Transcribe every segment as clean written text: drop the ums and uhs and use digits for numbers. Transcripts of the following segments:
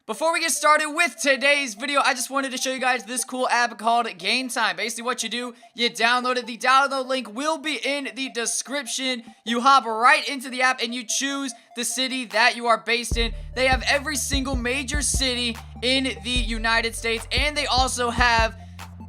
Before we get started with today's video, I just wanted to show you guys this cool app called Gametime. Basically what you do, you download it. The download link will be in the description. You hop right into the app and you choose the city that you are based in. They have every single major city in the United States, and they also have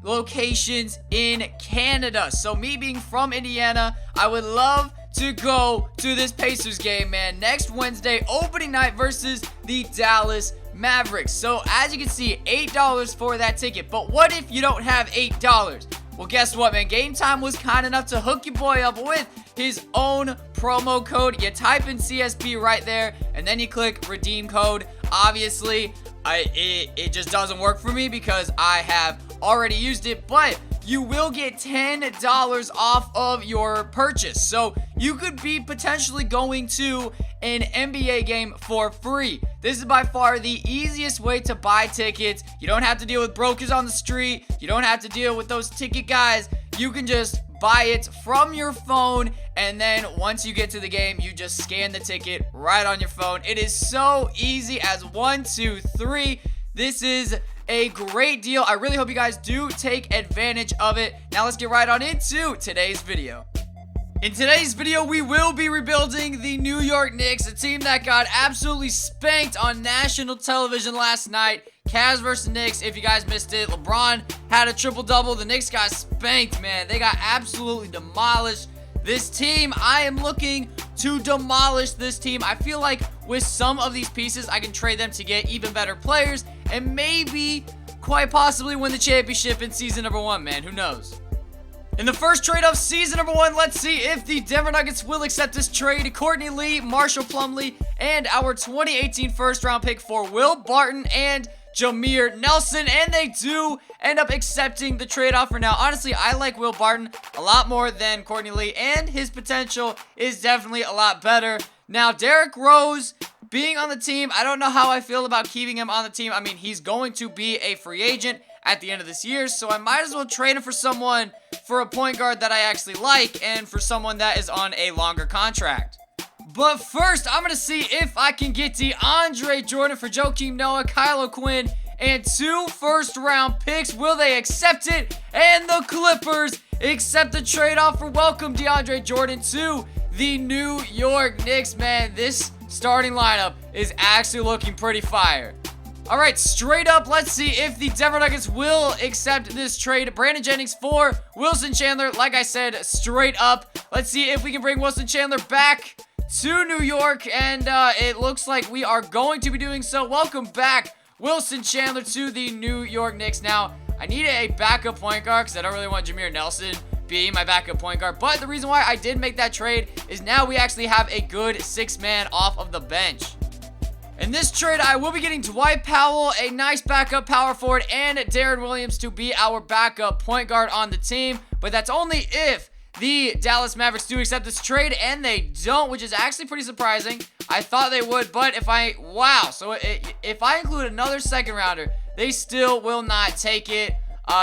locations in Canada. So me being from Indiana, I would love to go to this Pacers game, man. Next Wednesday, opening night versus the Dallas Mavericks. So as you can see, $8 for that ticket. But what if you don't have $8? Well, guess what, man? Gametime was kind enough to hook your boy up with his own promo code. You type in CSP right there, and then you click redeem code. Obviously, it just doesn't work for me because I have already used it, but you will get $10 off of your purchase. So you could be potentially going to an NBA game for free. This is by far the easiest way to buy tickets. You don't have to deal with brokers on the street. You don't have to deal with those ticket guys. You can just buy it from your phone, and then once you get to the game, you just scan the ticket right on your phone. It is so easy as 1, 2, 3. This is a great deal. I really hope you guys do take advantage of it. Now let's get right on into today's video. In today's video, we will be rebuilding the New York Knicks, a team that got absolutely spanked on national television last night. Cavs versus Knicks. If you guys missed it, LeBron had a triple-double. The Knicks got spanked, man. They got absolutely demolished. This team, I am looking to demolish this team. I feel like with some of these pieces, I can trade them to get even better players and maybe quite possibly win the championship in season number 1, man. Who knows? In the first trade of season number 1, let's see if the Denver Nuggets will accept this trade. Courtney Lee, Marshall Plumlee, and our 2018 first-round pick for Will Barton and Jameer Nelson, and they do end up accepting the trade offer. Now, honestly, I like Will Barton a lot more than Courtney Lee, and his potential is definitely a lot better. Now, Derrick Rose being on the team, I don't know how I feel about keeping him on the team. I mean, he's going to be a free agent at the end of this year, so I might as well trade him for a point guard that I actually like and for someone that is on a longer contract. But first, I'm going to see if I can get DeAndre Jordan for Joakim Noah, Kyle O'Quinn, and 2 first-round picks. Will they accept it? And the Clippers accept the trade offer. Welcome DeAndre Jordan to the New York Knicks, man. This starting lineup is actually looking pretty fire. All right, straight up, let's see if the Denver Nuggets will accept this trade. Brandon Jennings for Wilson Chandler. Like I said, straight up. Let's see if we can bring Wilson Chandler back to New York, and it looks like we are going to be doing so. Welcome back, Wilson Chandler, to the New York Knicks. Now, I need a backup point guard because I don't really want Jameer Nelson being my backup point guard, but the reason why I did make that trade is now we actually have a good 6-man off of the bench. In this trade, I will be getting Dwight Powell, a nice backup power forward, and Darren Williams to be our backup point guard on the team, but that's only if the Dallas Mavericks do accept this trade, and they don't, which is actually pretty surprising. I thought they would, but if I include another second rounder, they still will not take it.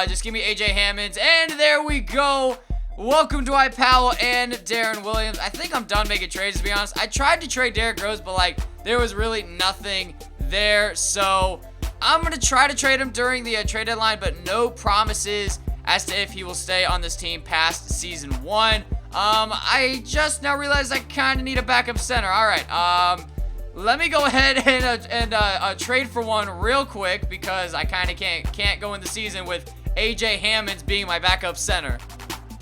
Just give me AJ Hammonds, and there we go. Welcome Dwight Powell and Darren Williams. I think I'm done making trades, to be honest. I tried to trade Derrick Rose, but there was really nothing there, so I'm going to try to trade him during the trade deadline, but no promises as to if he will stay on this team past season 1. I just now realized I kind of need a backup center. All right, let me go ahead and trade for one real quick because I kind of can't go in the season with AJ Hammonds being my backup center.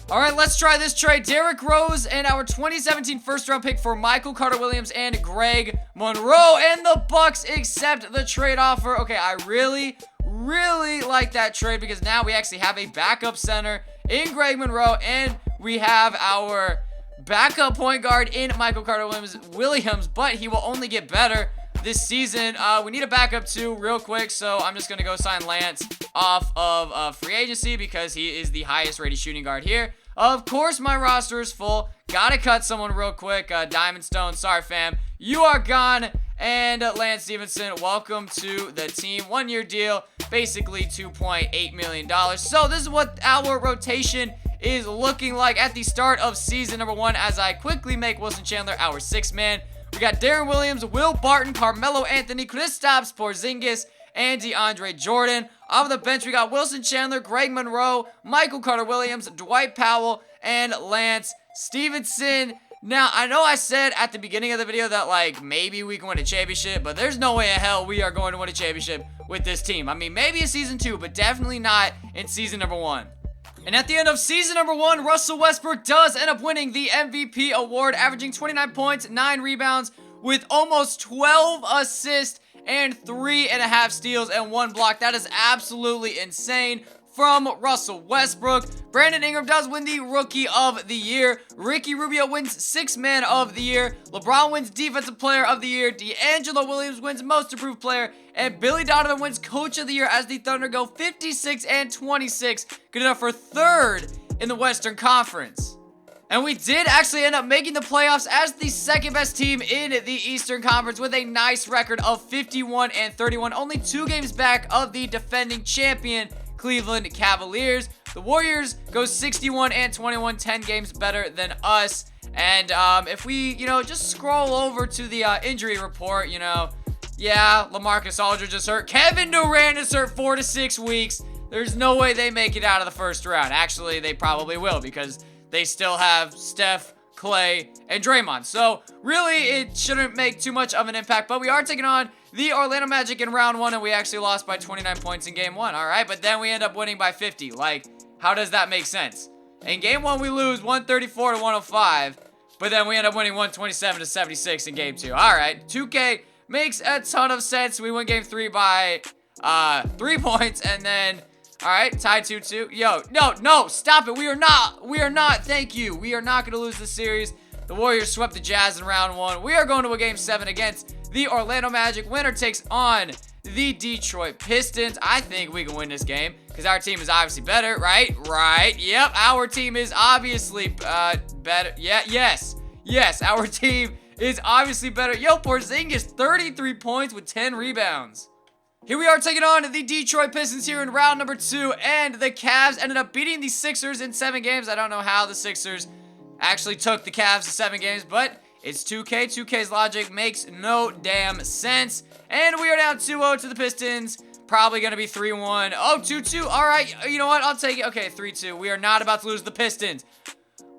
All right, let's try this trade. Derrick Rose and our 2017 first-round pick for Michael Carter-Williams and Greg Monroe, and the Bucks accept the trade offer. Okay, I really like that trade because now we actually have a backup center in Greg Monroe, and we have our backup point guard in Michael Carter-Williams, but he will only get better this season. We need a backup too real quick, so I'm just going to go sign Lance off of free agency because he is the highest rated shooting guard here. Of course, my roster is full. Gotta cut someone real quick. Diamond Stone, sorry fam, you are gone. And Lance Stevenson, welcome to the team. 1-year deal, basically $2.8 million. So this is what our rotation is looking like at the start of season number 1 as I quickly make Wilson Chandler our 6th man. We got Darren Williams, Will Barton, Carmelo Anthony, Kristaps Porzingis, and DeAndre Jordan. Off the bench, we got Wilson Chandler, Greg Monroe, Michael Carter-Williams, Dwight Powell, and Lance Stevenson. Now, I know I said at the beginning of the video that, like, maybe we can win a championship, but there's no way in hell we are going to win a championship with this team. I mean, maybe in season 2, but definitely not in season number 1. And at the end of season number 1, Russell Westbrook does end up winning the MVP award, averaging 29 points, 9 rebounds, with almost 12 assists and 3.5 steals and 1 block. That is absolutely insane from Russell Westbrook. Brandon Ingram does win the Rookie of the Year. Ricky Rubio wins Sixth Man of the Year. LeBron wins Defensive Player of the Year. D'Angelo Williams wins Most Improved Player. And Billy Donovan wins Coach of the Year as the Thunder go 56 and 26. Good enough for 3rd in the Western Conference. And we did actually end up making the playoffs as the 2nd best team in the Eastern Conference with a nice record of 51 and 31. Only 2 games back of the defending champion Cleveland Cavaliers. The Warriors go 61 and 21, 10 games better than us. And if we, just scroll over to the injury report, yeah, LaMarcus Aldridge is hurt. Kevin Durant is hurt 4 to 6 weeks. There's no way they make it out of the first round. Actually, they probably will because they still have Steph, Clay, and Draymond. So, really, it shouldn't make too much of an impact. But we are taking on the Orlando Magic in round 1, and we actually lost by 29 points in game 1. All right, but then we end up winning by 50. Like, how does that make sense? In game 1, we lose 134 to 105, but then we end up winning 127 to 76 in game 2. All right, 2K makes a ton of sense. We win game 3 by 3 points, and then... All right, tied 2-2. Yo, no, stop it. We are not, thank you. We are not going to lose this series. The Warriors swept the Jazz in round 1. We are going to a game 7 against the Orlando Magic. Winner takes on the Detroit Pistons. I think we can win this game because our team is obviously better, right? Right. Yep, our team is obviously better. Yeah, yes, our team is obviously better. Yo, Porzingis, 33 points with 10 rebounds. Here we are taking on the Detroit Pistons here in round number 2, and the Cavs ended up beating the Sixers in 7 games. I don't know how the Sixers actually took the Cavs to 7 games, but it's 2K. 2K's logic makes no damn sense. And we are down 2-0 to the Pistons. Probably going to be 3-1. Oh, 2-2. All right, you know what? I'll take it. Okay, 3-2. We are not about to lose the Pistons.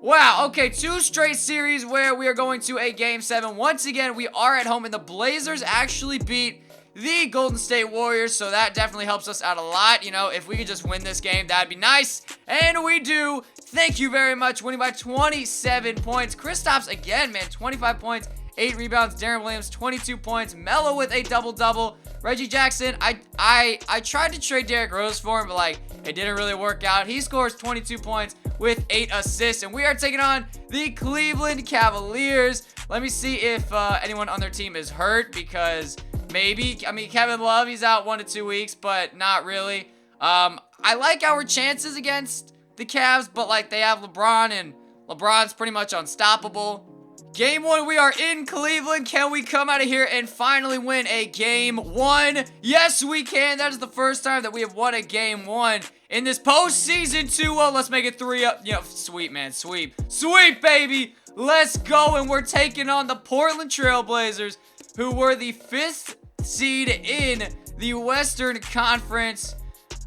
Wow, okay, 2 straight series where we are going to a game 7. Once again, we are at home, and the Blazers actually beat the Golden State Warriors, so that definitely helps us out a lot. If we could just win this game, that'd be nice. And we do. Thank you very much. Winning by 27 points. Kristaps again, man, 25 points, 8 rebounds. Darren Williams, 22 points. Melo with a double-double. Reggie Jackson, I tried to trade Derrick Rose for him, but, it didn't really work out. He scores 22 points with 8 assists, and we are taking on the Cleveland Cavaliers. Let me see if anyone on their team is hurt, because... maybe. I mean, Kevin Love, he's out 1 to 2 weeks, but not really. I like our chances against the Cavs, but, they have LeBron, and LeBron's pretty much unstoppable. Game 1, we are in Cleveland. Can we come out of here and finally win a game 1? Yes, we can. That is the first time that we have won a game 1 in this postseason 2-0. Let's make it 3-up. Sweep, man. Sweep. Sweep, baby. Let's go, and we're taking on the Portland Trailblazers, who were the 5th seed in the Western Conference.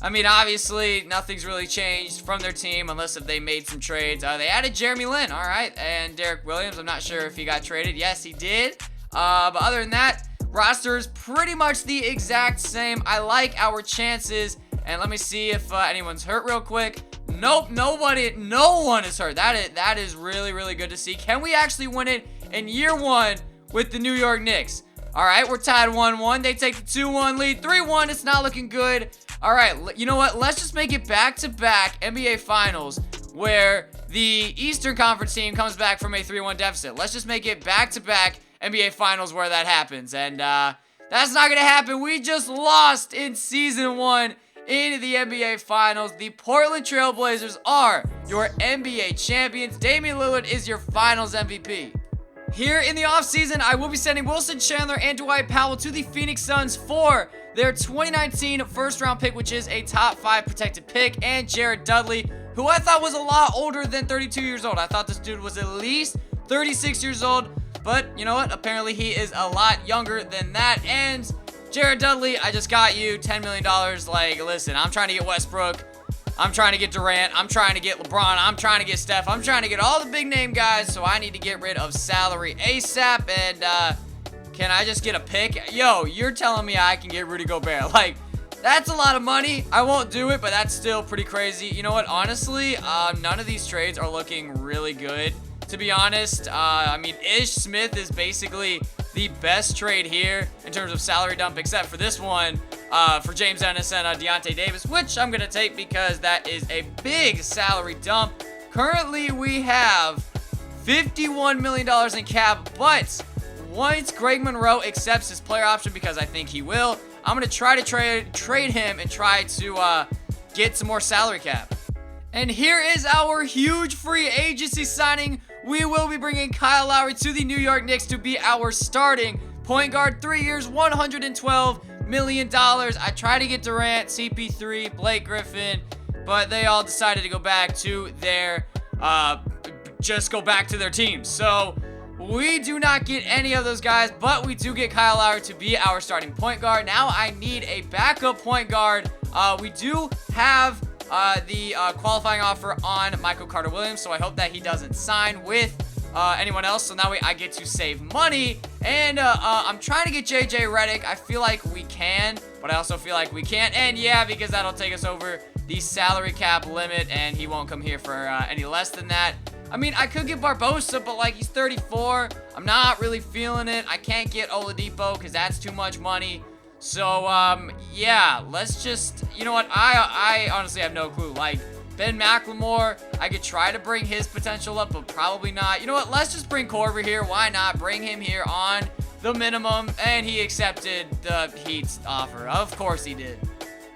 I mean, obviously, nothing's really changed from their team unless if they made some trades. They added Jeremy Lin, all right, and Derek Williams. I'm not sure if he got traded. Yes, he did. But other than that, roster is pretty much the exact same. I like our chances, and let me see if anyone's hurt real quick. Nope, no one is hurt. That is really, really good to see. Can we actually win it in year 1 with the New York Knicks? All right, we're tied 1-1. They take the 2-1 lead. 3-1, it's not looking good. All right, you know what? Let's just make it back-to-back NBA Finals where the Eastern Conference team comes back from a 3-1 deficit. Let's just make it back-to-back NBA Finals where that happens. And that's not going to happen. We just lost in Season 1 in the NBA Finals. The Portland Trailblazers are your NBA champions. Damian Lillard is your Finals MVP. Here in the offseason, I will be sending Wilson Chandler and Dwight Powell to the Phoenix Suns for their 2019 first-round pick, which is a top 5 protected pick, and Jared Dudley, who I thought was a lot older than 32 years old. I thought this dude was at least 36 years old, But you know what? Apparently he is a lot younger than that. And Jared Dudley, I just got you $10 million. Like, listen, I'm trying to get Westbrook. I'm trying to get Durant. I'm trying to get LeBron. I'm trying to get Steph. I'm trying to get all the big name guys. So I need to get rid of salary ASAP. And can I just get a pick? Yo, you're telling me I can get Rudy Gobert. Like, that's a lot of money. I won't do it, but that's still pretty crazy. You know what? Honestly, none of these trades are looking really good, to be honest. I mean, Ish Smith is basically the best trade here in terms of salary dump, except for this one for James Ennis and Deontay Davis, which I'm going to take because that is a big salary dump. Currently, we have $51 million in cap, but once Greg Monroe accepts his player option, because I think he will, I'm going to try to trade him and try to get some more salary cap. And here is our huge free agency signing. We will be bringing Kyle Lowry to the New York Knicks to be our starting point guard. 3 years, $112 million. I tried to get Durant, CP3, Blake Griffin, but they all decided to go back to their, their teams. So we do not get any of those guys, but we do get Kyle Lowry to be our starting point guard. Now I need a backup point guard. We do have the qualifying offer on Michael Carter-Williams, so I hope that he doesn't sign with anyone else, so that way I get to save money. And I'm trying to get JJ Redick. I feel like we can, but I also feel like we can't. And yeah, because that'll take us over the salary cap limit, and he won't come here for any less than that. I mean, I could get Barbosa, but like, he's 34. I'm not really feeling it. I can't get Oladipo because that's too much money. So, yeah, let's just, you know what, I honestly have no clue. Like, Ben McLemore, I could try to bring his potential up, but probably not. You know what, let's just bring Korver here. Why not? Bring him here on the minimum, and he accepted the Heat's offer. Of course he did.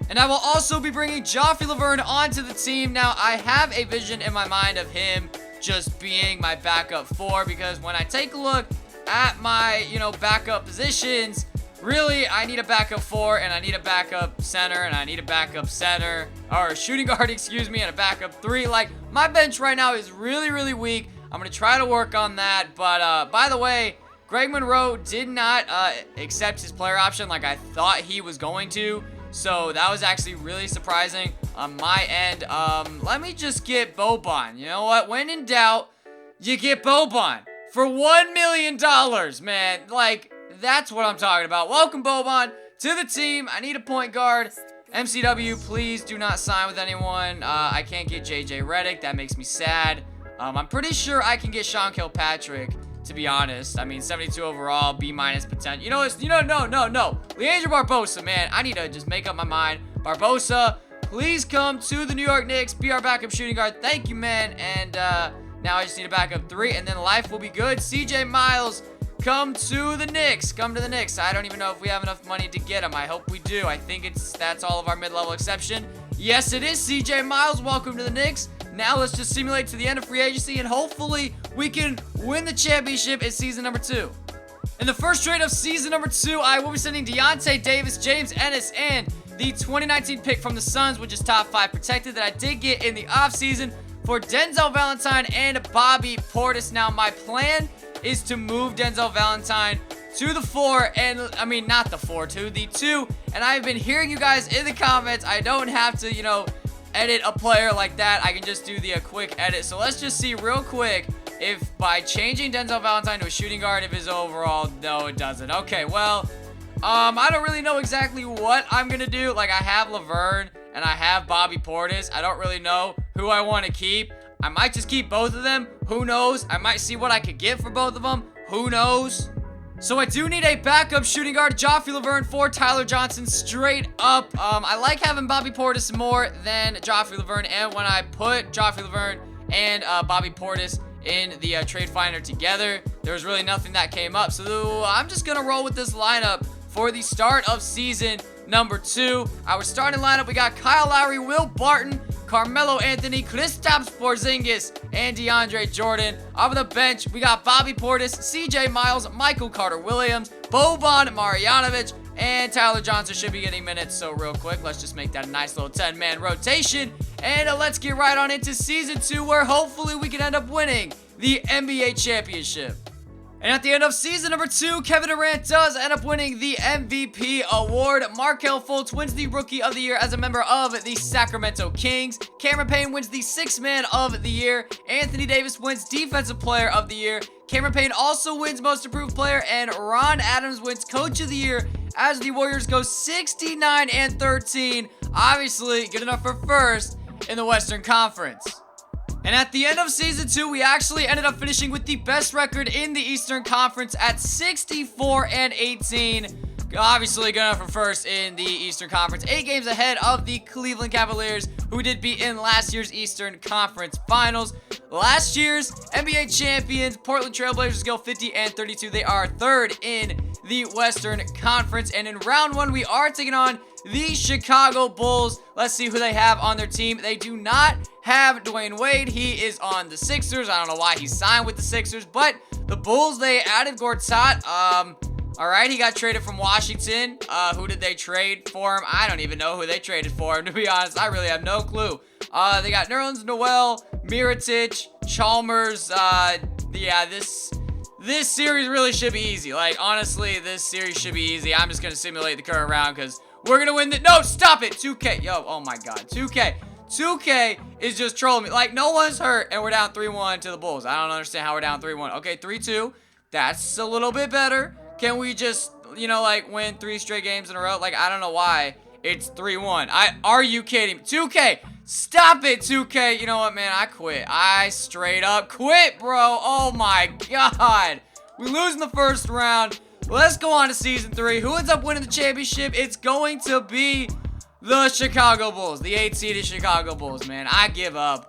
And I will also be bringing Joffrey Laverne onto the team. Now, I have a vision in my mind of him just being my backup 4, because when I take a look at my, backup positions, really, I need a backup 4, and I need a backup center, and I need a backup center, or shooting guard, excuse me, and a backup 3. Like, my bench right now is really, really weak. I'm going to try to work on that, but, by the way, Greg Monroe did not accept his player option like I thought he was going to, so that was actually really surprising on my end. Let me just get Boban. You know what? When in doubt, you get Boban for $1 million, man. Like, that's what I'm talking about. Welcome, Boban, to the team. I need a point guard. MCW, please do not sign with anyone. I can't get JJ Redick. That makes me sad. I'm pretty sure I can get Sean Kilpatrick, to be honest. I mean, 72 overall, B- potential. No. Leandro Barbosa, man. I need to just make up my mind. Barbosa, please come to the New York Knicks. Be our backup shooting guard. Thank you, man. And now I just need a backup 3, and then life will be good. CJ Miles, come to the Knicks. Come to the Knicks. I don't even know if we have enough money to get him. I hope we do. I think that's all of our mid-level exception. Yes, it is. CJ Miles, welcome to the Knicks. Now let's just simulate to the end of free agency, and hopefully we can win the championship in season number 2. In the first trade of season number 2, I will be sending Deontay Davis, James Ennis, and the 2019 pick from the Suns, which is top 5 protected, that I did get in the offseason, for Denzel Valentine and Bobby Portis. Now, my plan is to move Denzel Valentine to the 4, and I mean, not the 4, to the 2, and I've been hearing you guys in the comments. I don't have to, edit a player like that. I can just do the quick edit. So let's just see real quick if by changing Denzel Valentine to a shooting guard, if his overall, no, it doesn't. Okay, well, I don't really know exactly what I'm gonna do. Like, I have Laverne and I have Bobby Portis. I don't really know who I want to keep. I might just keep both of them. Who knows? I might see what I could get for both of them. Who knows? So I do need a backup shooting guard, Joffrey Laverne for Tyler Johnson, straight up. I like having Bobby Portis more than Joffrey Laverne, and when I put Joffrey Laverne and Bobby Portis in the trade finder together, there was really nothing that came up. So I'm just going to roll with this lineup for the start of season number 2. Our starting lineup, we got Kyle Lowry, Will Barton, Carmelo Anthony, Kristaps Porzingis, and DeAndre Jordan. Off of the bench, we got Bobby Portis, CJ Miles, Michael Carter-Williams, Boban Marjanovic, and Tyler Johnson should be getting minutes. So real quick, let's just make that a nice little 10-man rotation. And let's get right on into Season 2, where hopefully we can end up winning the NBA championship. And at the end of season number 2, Kevin Durant does end up winning the MVP award. Markelle Fultz wins the Rookie of the Year as a member of the Sacramento Kings. Cameron Payne wins the Sixth Man of the Year. Anthony Davis wins Defensive Player of the Year. Cameron Payne also wins Most Improved Player, and Ron Adams wins Coach of the Year as the Warriors go 69-13. Obviously, good enough for first in the Western Conference. And at the end of season 2, we actually ended up finishing with the best record in the Eastern Conference at 64-18. Obviously, good enough for first in the Eastern Conference. 8 games ahead of the Cleveland Cavaliers, who did beat in last year's Eastern Conference Finals. Last year's NBA champions, Portland Trailblazers, go 50-32. They are third in the Western Conference. And in round 1, we are taking on the Chicago Bulls. Let's see who they have on their team. They do not have Dwayne Wade. He is on the Sixers. I don't know why he signed with the Sixers, but the Bulls, they added Gortat. All right, he got traded from Washington. Who did they trade for him? I don't even know who they traded for him, to be honest. I really have no clue. They got Nerlens Noel, Mirotic, Chalmers. Yeah, this series really should be easy. Like, honestly, this series should be easy. I'm just going to simulate the current round because we're going to win the... No, stop it. 2K. Yo, oh my God. 2K. 2K is just trolling me. Like, no one's hurt, and we're down 3-1 to the Bulls. I don't understand how we're down 3-1. Okay, 3-2. That's a little bit better. Can we just, you know, like, win 3 straight games in a row? Like, I don't know why it's 3-1. Are you kidding me? 2K, stop it, 2K. You know what, man? I quit. I straight up quit, bro. Oh, my God. We lose in the first round. Let's go on to season 3. Who ends up winning the championship? It's going to be the Chicago Bulls. The 8-seeded Chicago Bulls, man. I give up.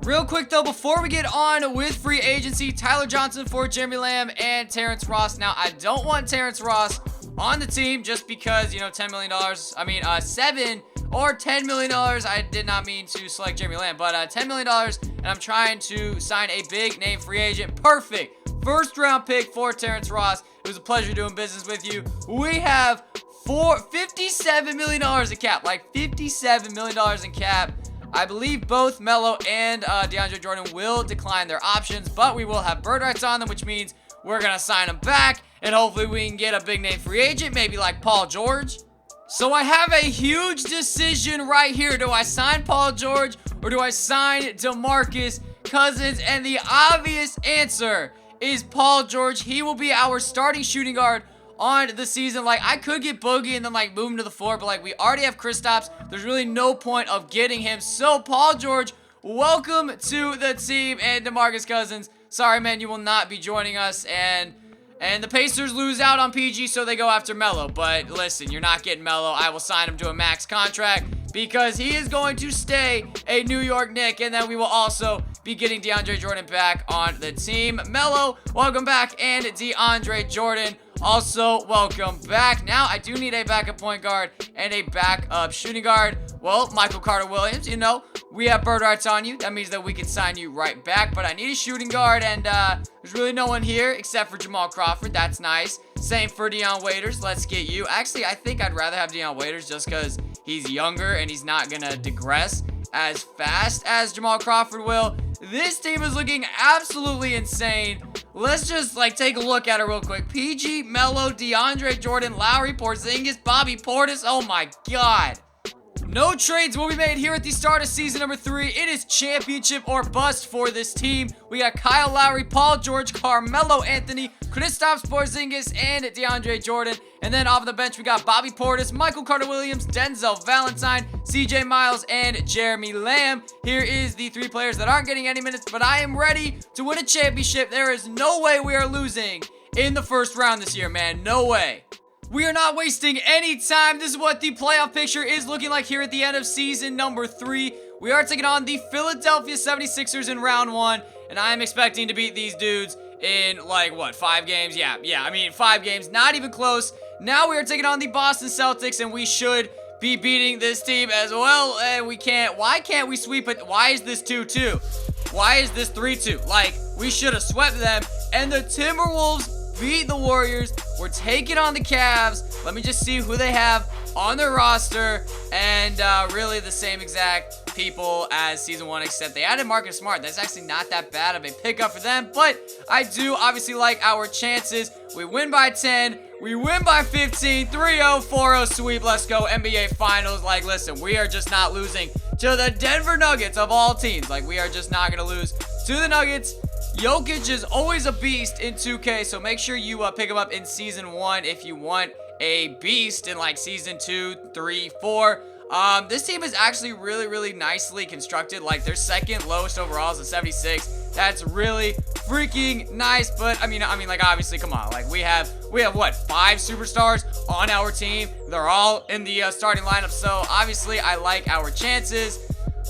Real quick, though, before we get on with free agency, Tyler Johnson for Jeremy Lamb and Terrence Ross. Now, I don't want Terrence Ross on the team just because, you know, $10 million. I mean, $7 or $10 million. I did not mean to select Jeremy Lamb, but $10 million, and I'm trying to sign a big name free agent. Perfect. First round pick for Terrence Ross. It was a pleasure doing business with you. We have $57 million in cap. Like, $57 million in cap. I believe both Melo and DeAndre Jordan will decline their options, but we will have bird rights on them, which means we're going to sign them back, and hopefully we can get a big name free agent, maybe like Paul George. So I have a huge decision right here. Do I sign Paul George or do I sign DeMarcus Cousins? And the obvious answer is Paul George. He will be our starting shooting guard on the season. Like, I could get Boogie and then, like, move him to the floor, but, like, we already have Kristaps. There's really no point of getting him. So, Paul George, welcome to the team. And DeMarcus Cousins, sorry, man, you will not be joining us. And the Pacers lose out on PG, so they go after Melo. But, listen, you're not getting Melo. I will sign him to a max contract because he is going to stay a New York Knick. And then we will also be getting DeAndre Jordan back on the team. Melo, welcome back. And DeAndre Jordan, also, welcome back. Now, I do need a backup point guard and a backup shooting guard. Well, Michael Carter-Williams, you know, we have bird rights on you. That means that we can sign you right back. But I need a shooting guard, and there's really no one here except for Jamal Crawford. That's nice. Same for Dion Waiters. Let's get you. Actually, I think I'd rather have Dion Waiters just because he's younger and he's not going to digress as fast as Jamal Crawford will. This team is looking absolutely insane. Let's just, like, take a look at it real quick. PG, Melo, DeAndre Jordan, Lowry, Porzingis, Bobby Portis. Oh, my God. No trades will be made here at the start of season number 3. It is championship or bust for this team. We got Kyle Lowry, Paul George, Carmelo Anthony, Kristaps Porzingis, and DeAndre Jordan. And then off the bench, we got Bobby Portis, Michael Carter-Williams, Denzel Valentine, CJ Miles, and Jeremy Lamb. Here is the 3 players that aren't getting any minutes, but I am ready to win a championship. There is no way we are losing in the first round this year, man. No way. We are not wasting any time. This is what the playoff picture is looking like here at the end of season number 3. We are taking on the Philadelphia 76ers in round 1, and I am expecting to beat these dudes in, like, what, 5 games? Yeah, I mean, 5 games, not even close. Now we are taking on the Boston Celtics, and we should be beating this team as well, and we can't. Why can't we sweep it? Why is this 2-2? Why is this 3-2? Like, we should have swept them, and the Timberwolves beat the Warriors. We're taking on the Cavs. Let me just see who they have on their roster, and really the same exact people as Season 1, except they added Marcus Smart. That's actually not that bad of a pickup for them, but I do obviously like our chances. We win by 10. We win by 15. 3-0, 4-0 sweep. Let's go NBA Finals. Like, listen, we are just not losing to the Denver Nuggets of all teams. Like, we are just not going to lose to the Nuggets. Jokic is always a beast in 2K, so make sure you pick him up in Season 1 if you want a beast in, like, Season 2, 3, 4. This team is actually really nicely constructed. Like, their second lowest overall is a 76. That's really freaking nice. But I mean, like, obviously, come on. Like, we have what, 5 superstars on our team. They're all in the starting lineup. So obviously, I like our chances.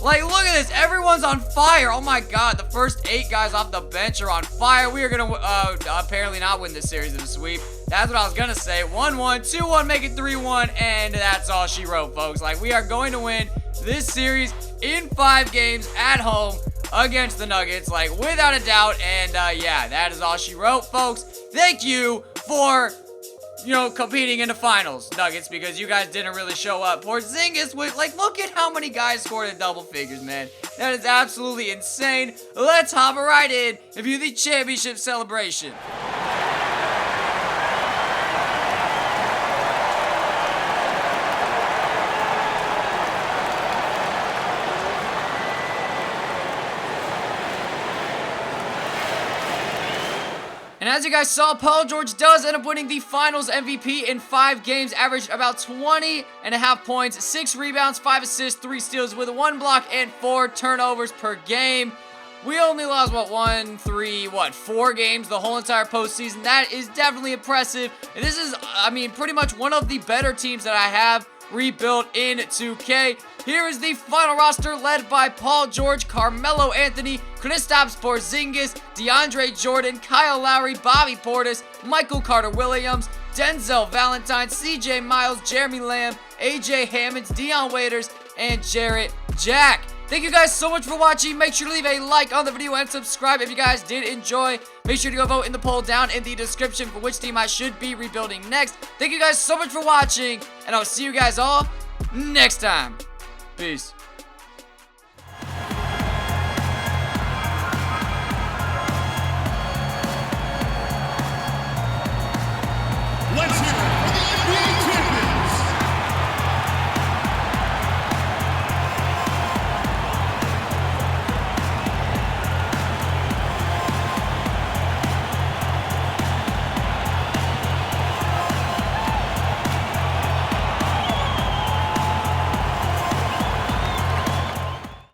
Like, look at this. Everyone's on fire. Oh my God. The first 8 guys off the bench are on fire. We are gonna apparently not win this series in a sweep. That's what I was gonna say. 1-1, 2-1, make it 3-1, and that's all she wrote, folks. Like, we are going to win this series in 5 games at home against the Nuggets, like, without a doubt. And yeah, that is all she wrote, folks. Thank you for, you know, competing in the finals, Nuggets, because you guys didn't really show up. Porzingis, like, look at how many guys scored in double figures, man. That is absolutely insane. Let's hop right in and view the championship celebration. And as you guys saw, Paul George does end up winning the Finals MVP in 5 games, averaged about 20.5 points, 6 rebounds, 5 assists, 3 steals with 1 block and 4 turnovers per game. We only lost, what, 4 games the whole entire postseason. That is definitely impressive. And this is, I mean, pretty much one of the better teams that I have rebuilt in 2K. Here is the final roster led by Paul George, Carmelo Anthony, Kristaps Porzingis, DeAndre Jordan, Kyle Lowry, Bobby Portis, Michael Carter-Williams, Denzel Valentine, CJ Miles, Jeremy Lamb, AJ Hammonds, Dion Waiters, and Jarrett Jack. Thank you guys so much for watching. Make sure to leave a like on the video and subscribe if you guys did enjoy. Make sure to go vote in the poll down in the description for which team I should be rebuilding next. Thank you guys so much for watching, and I'll see you guys all next time. Peace.